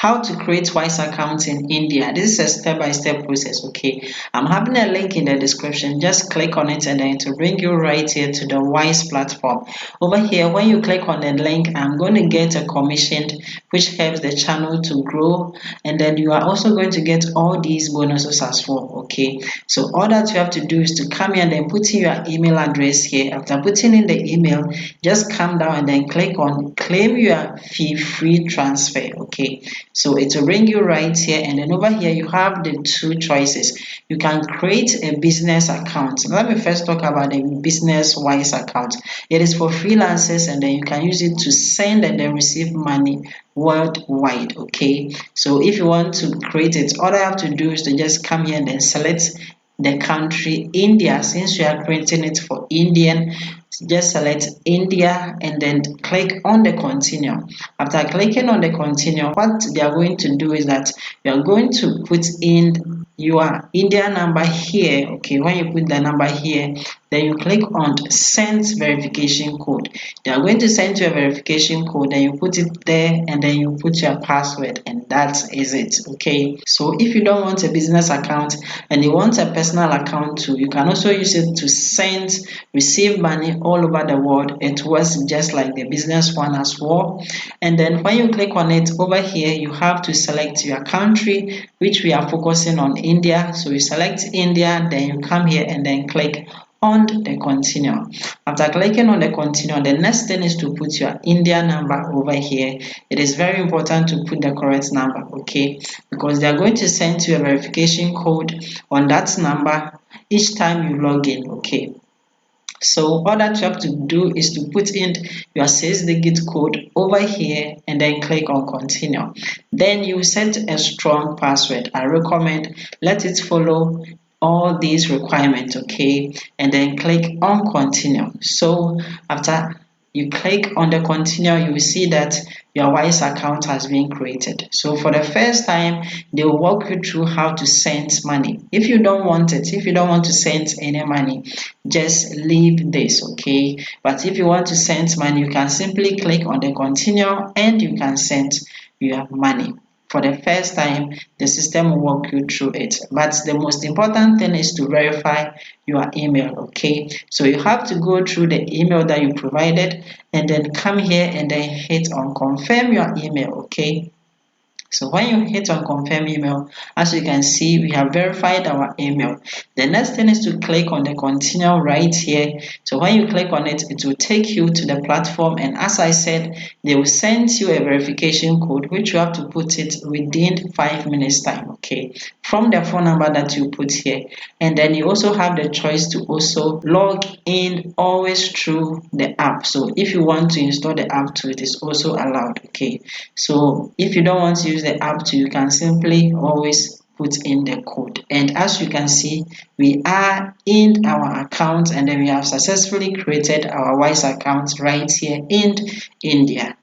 how to create Wise account in India. This is a step-by-step process. Okay, I'm having a link in the description. Just click on it and then it will bring you right here to the Wise platform. Over here, when you click on the link, I'm going to get a commission which helps the channel to grow, and then you are also going to get all these bonuses as well. Okay, so all that you have to do is to come here and then put in your email address here. After putting in the email, just come down and then click on claim your fee-free transfer. Okay, so it will bring you right here, and then over here you have the two choices. You can create a business account. Let me first talk about the business Wise account. It is for freelancers, and then you can use it to send and then receive money worldwide. Okay, so if you want to create it, all I have to do is to just come here and then select the country India. Since you are creating it for Indian, just select India and then click on the continue. After clicking on the continue, what they are going to do is that you are going to put in your India number here. Okay, when you put the number here, then you click on send verification code. They are going to send you a verification code, then you put it there and then you put your password, and that is it. Okay, so if you don't want a business account and you want a personal account too, you can also use it to send, receive money all over the world. It works just like the business one as well. And then when you click on it over here, you have to select your country, which we are focusing on India. So you select India, then you come here and then click on the continue. After clicking on the continue, the next thing is to put your India number over here. It is very important to put the correct number, okay, because they are going to send you a verification code on that number each time you log in. Okay, so all that you have to do is to put in your 6-digit code over here and then click on continue. Then you set a strong password. I recommend let it follow all these requirements. Okay, and then click on continue. So after you click on the continue, you will see that your Wise account has been created. So for the first time, they will walk you through how to send money. If you don't want it, if you don't want to send any money, just leave this. Okay, but if you want to send money, you can simply click on the continue and you can send your money. For the first time, the system will walk you through it, but the most important thing is to verify your email. Okay, so you have to go through the email that you provided and then come here and then hit on confirm your email. Okay, so when you hit on confirm email, as you can see, we have verified our email. The next thing is to click on the continue right here. So when you click on it, it will take you to the platform, and as I said, they will send you a verification code which you have to put it within 5 minutes time. Okay, from the phone number that you put here, and then you also have the choice to also log in always through the app. So if you want to install the app too, it is also allowed. Okay, so if you don't want to use the app too, you can simply always put in the code. And as you can see, we are in our account and then we have successfully created our Wise account right here in India.